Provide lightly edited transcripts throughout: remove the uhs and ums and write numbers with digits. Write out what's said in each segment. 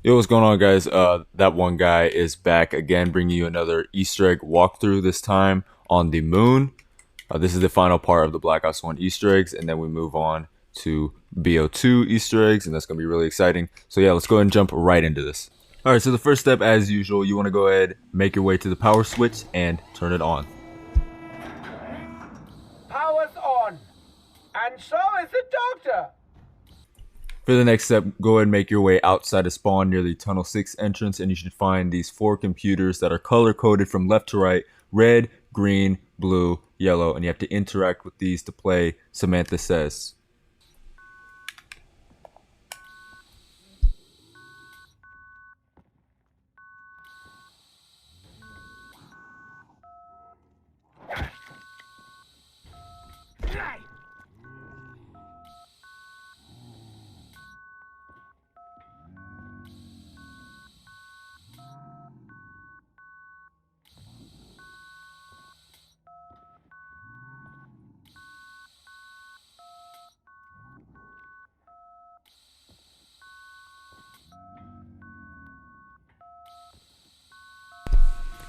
Yo, what's going on, guys? That one guy is back again, bringing you another Easter egg walkthrough, this time on the moon. This is the final part of the Black Ops 1 Easter eggs, and then we move on to BO2 Easter eggs, and that's going to be really exciting. So yeah, let's go ahead and jump right into this. Alright, so the first step, as usual, you want to go ahead, make your way to the power switch, and turn it on. Power's on, and so is the doctor. For the next step, go ahead and make your way outside of spawn near the Tunnel 6 entrance, and you should find these 4 computers that are color-coded from left to right: red, green, blue, yellow, and you have to interact with these to play Samantha Says.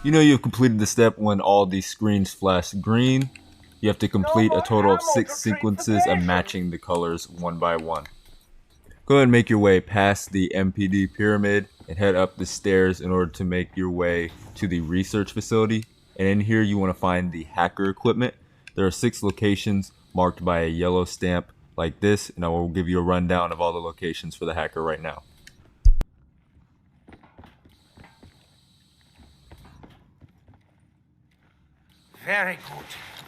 You know you've completed the step when all these screens flash green. You have to complete a total of 6 sequences of matching the colors one by one. Go ahead and make your way past the MPD pyramid and head up the stairs in order to make your way to the research facility. And in here you want to find the hacker equipment. There are 6 locations marked by a yellow stamp like this, and I will give you a rundown of all the locations for the hacker right now. Very good.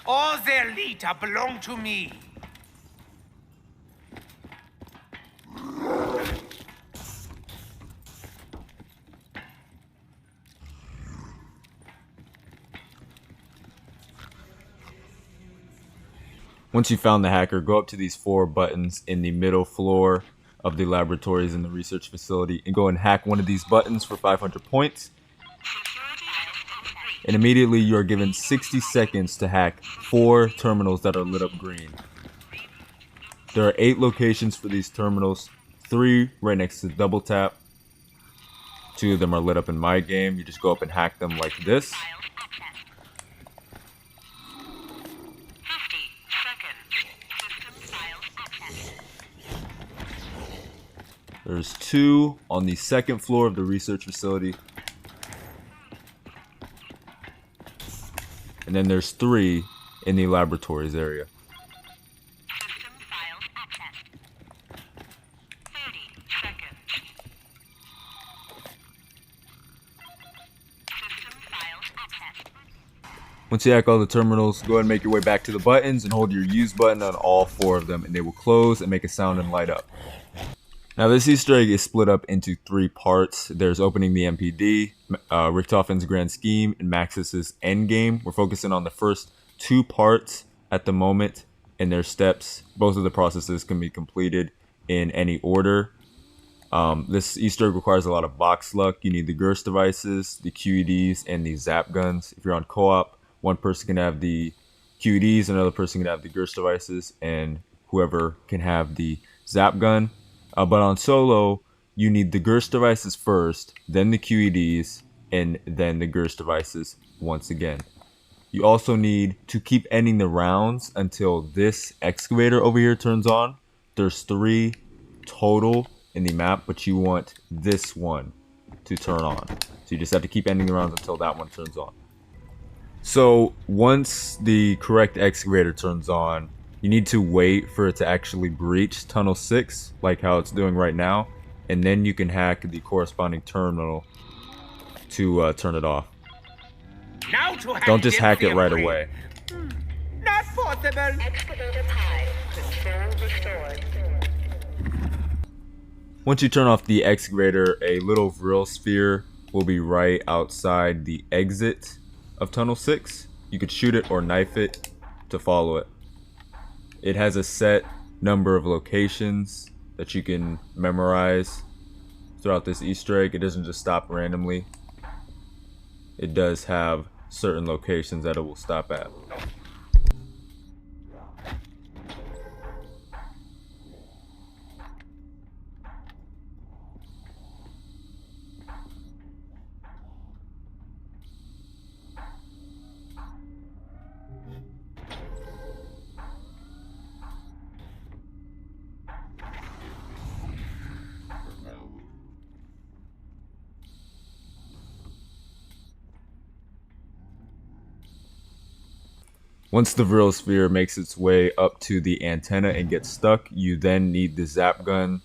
All their Lita belong to me. Once you found the hacker, go up to these 4 buttons in the middle floor of the laboratories in the research facility and go and hack one of these buttons for 500 points. And immediately you are given 60 seconds to hack 4 terminals that are lit up green. There are 8 locations for these terminals, 3 right next to double tap. 2 of them are lit up in my game. You just go up and hack them like this. There's 2 on the 2nd floor of the research facility. And then there's 3 in the laboratories area. System files accessed. 30 seconds. System files accessed. Once you hack all the terminals, go ahead and make your way back to the buttons and hold your use button on all 4 of them, and they will close and make a sound and light up. Now this Easter egg is split up into 3 parts. There's opening the MPD, Richtofen's grand scheme, and Maxis's endgame. We're focusing on the first 2 parts at the moment and their steps. Both of the processes can be completed in any order. This Easter egg requires a lot of box luck. You need the Gerst devices, the QEDs, and the zap guns. If you're on co-op, one person can have the QEDs, another person can have the Gerst devices, and whoever can have the zap gun. But on solo, you need the Gerst devices first, then the QEDs, and then the Gerst devices once again. You also need to keep ending the rounds until this excavator over here turns on. There's 3 total in the map, but you want this one to turn on. So you just have to keep ending the rounds until that one turns on. So once the correct excavator turns on, you need to wait for it to actually breach Tunnel 6, like how it's doing right now, and then you can hack the corresponding terminal to turn it off. Now to Don't just hack it right free. away. Not possible. Excavator pi. Restore restored. Once you turn off the excavator, a little Vril sphere will be right outside the exit of Tunnel 6. You could shoot it or knife it to follow it. It has a set number of locations that you can memorize throughout this Easter egg. It doesn't just stop randomly. It does have certain locations that it will stop at. Once the Vril sphere makes its way up to the antenna and gets stuck, you then need the zap gun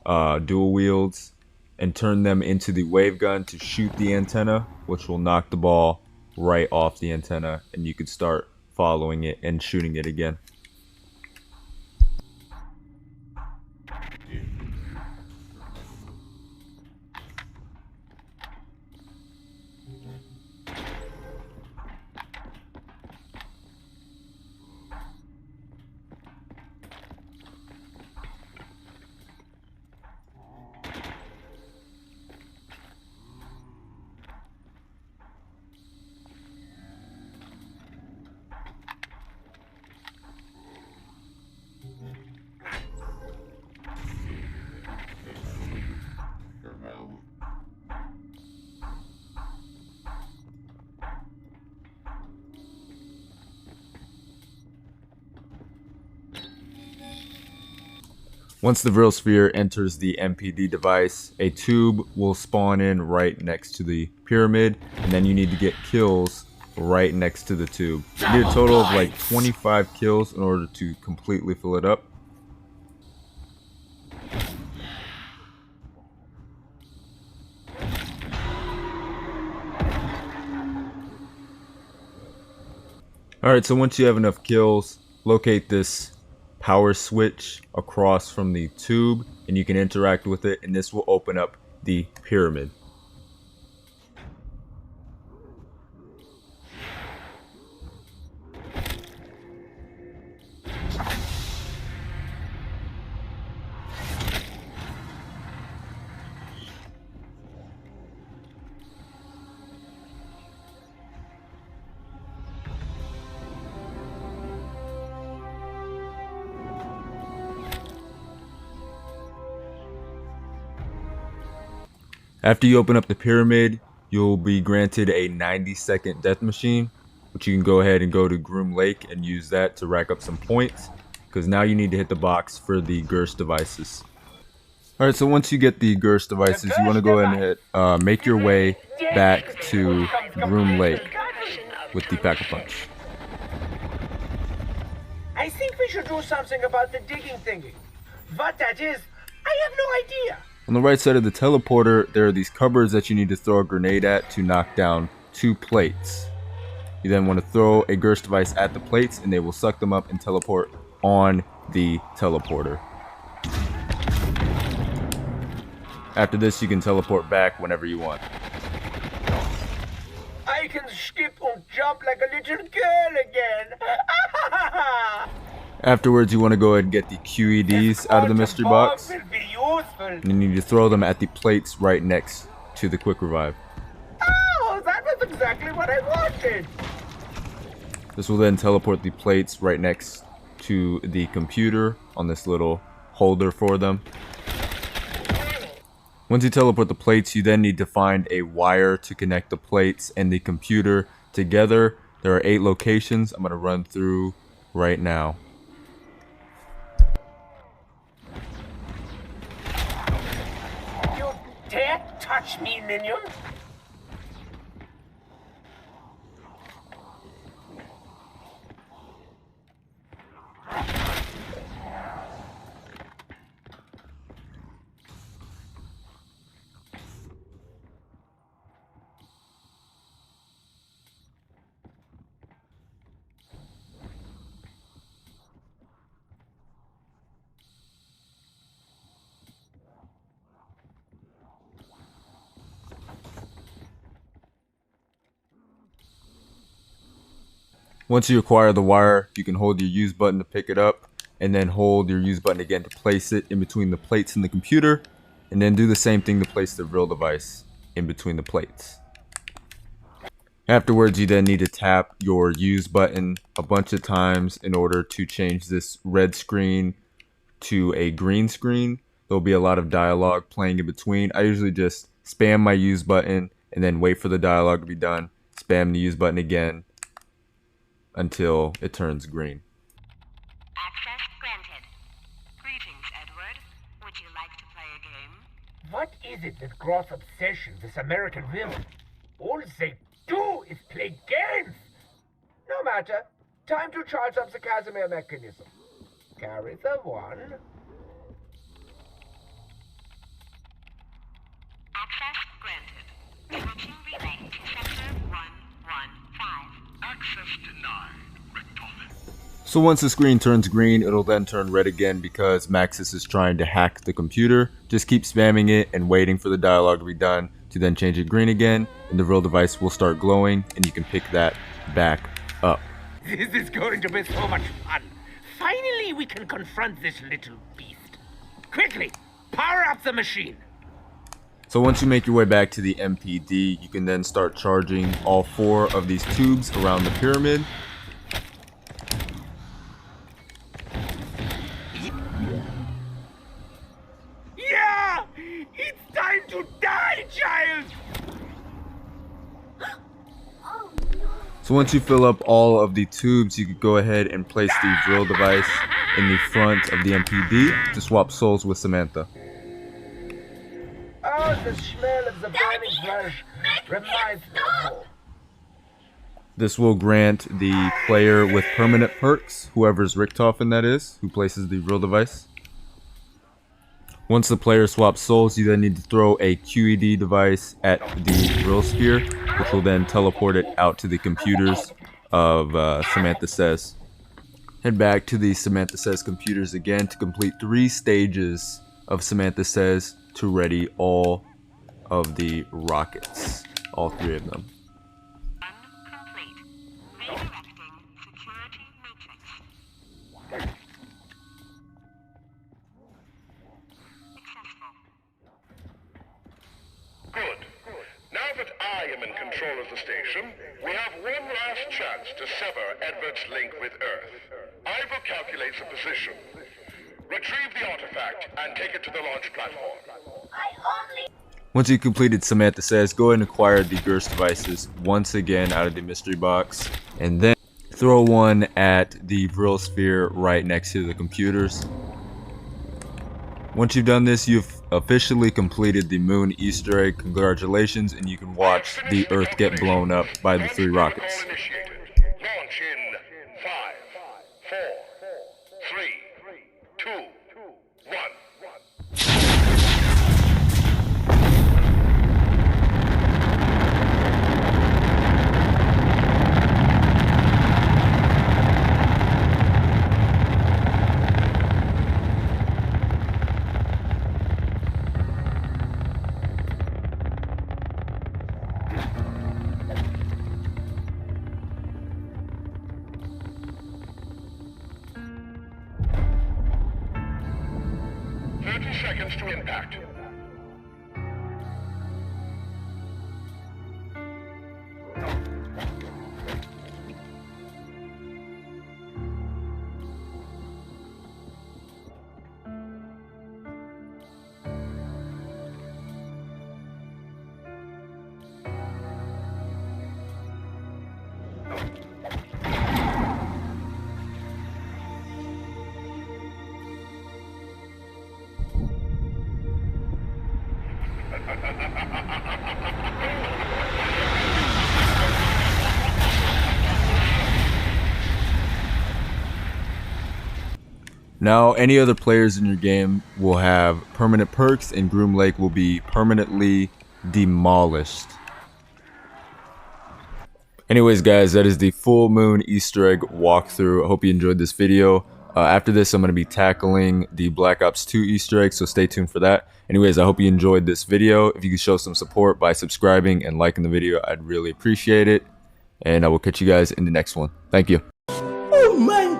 dual wields and turn them into the wave gun to shoot the antenna, which will knock the ball right off the antenna, and you can start following it and shooting it again. Once the Vril sphere enters the MPD device, a tube will spawn in right next to the pyramid, and then you need to get kills right next to the tube. You need a total of like 25 kills in order to completely fill it up. Alright, so once you have enough kills, locate this power switch across from the tube and you can interact with it, and this will open up the pyramid. After you open up the pyramid, you'll be granted a 90-second death machine, which you can go ahead and go to Groom Lake and use that to rack up some points, because now you need to hit the box for the Gerst devices. Alright, so once you get the Gerst devices, you want to go ahead and make your way back to Groom Lake with the Pack-a-Punch. I think we should do something about the digging thingy. What that is, I have no idea. On the right side of the teleporter, there are these cupboards that you need to throw a grenade at to knock down 2 plates. You then want to throw a Gerst device at the plates and they will suck them up and teleport on the teleporter. After this, you can teleport back whenever you want. I can skip and jump like a little girl again. Afterwards, you want to go ahead and get the QEDs out of the mystery box. Will be useful. And you need to throw them at the plates right next to the quick revive. Oh, that was exactly what I wanted. This will then teleport the plates right next to the computer on this little holder for them. Once you teleport the plates, you then need to find a wire to connect the plates and the computer together. There are 8 locations. I'm going to run through right now. You dare touch me, minion? Once you acquire the wire, you can hold your use button to pick it up, and then hold your use button again to place it in between the plates in the computer, and then do the same thing to place the real device in between the plates. Afterwards, you then need to tap your use button a bunch of times in order to change this red screen to a green screen. There'll be a lot of dialogue playing in between. I usually just spam my use button and then wait for the dialogue to be done, spam the use button again until it turns green. Access granted. Greetings, Edward. Would you like to play a game? What is it that grows obsession with American women? All they do is play games. No matter. Time to charge up the Casimir mechanism. Carry the one. Access granted. Switching relay to sector 115. Access denied, Richtofen. So once the screen turns green, it'll then turn red again because Maxis is trying to hack the computer. Just keep spamming it and waiting for the dialogue to be done to then change it green again, and the real device will start glowing, and you can pick that back up. This is going to be so much fun. Finally, we can confront this little beast. Quickly, power up the machine. So once you make your way back to the MPD, you can then start charging all 4 of these tubes around the pyramid. Yeah! It's time to die, child! So once you fill up all of the tubes, you can go ahead and place the drill device in the front of the MPD to swap souls with Samantha. Oh, the smell of the burning flesh reminds me of home. This will grant the player with permanent perks, whoever's Richtofen that is, who places the drill device. Once the player swaps souls, you then need to throw a QED device at the drill sphere, which will then teleport it out to the computers of Samantha Says. Head back to the Samantha Says computers again to complete 3 stages of Samantha Says to ready all of the rockets, all 3 of them. Complete. Redirecting security matrix. Successful. Good. Now that I am in control of the station, we have one last chance to sever Edward's link with Earth. I will calculate the position. Retrieve the artifact and take it to the launch platform. Once you've completed Samantha Says, go ahead and acquire the Gerst devices once again out of the mystery box, and then throw one at the Vril sphere right next to the computers. Once you've done this, you've officially completed the Moon Easter Egg. Congratulations, and you can watch the Earth get blown up by the 3 rockets. Launch in 5, 4, 3, 2, 1. Seconds to impact. Now, any other players in your game will have permanent perks, and Groom Lake will be permanently demolished. Anyways, guys, that is the full moon Easter egg walkthrough. I hope you enjoyed this video. After this, I'm going to be tackling the Black Ops 2 Easter egg, so stay tuned for that. Anyways, I hope you enjoyed this video. If you could show some support by subscribing and liking the video, I'd really appreciate it. and I will catch you guys in the next one. Thank you. Oh my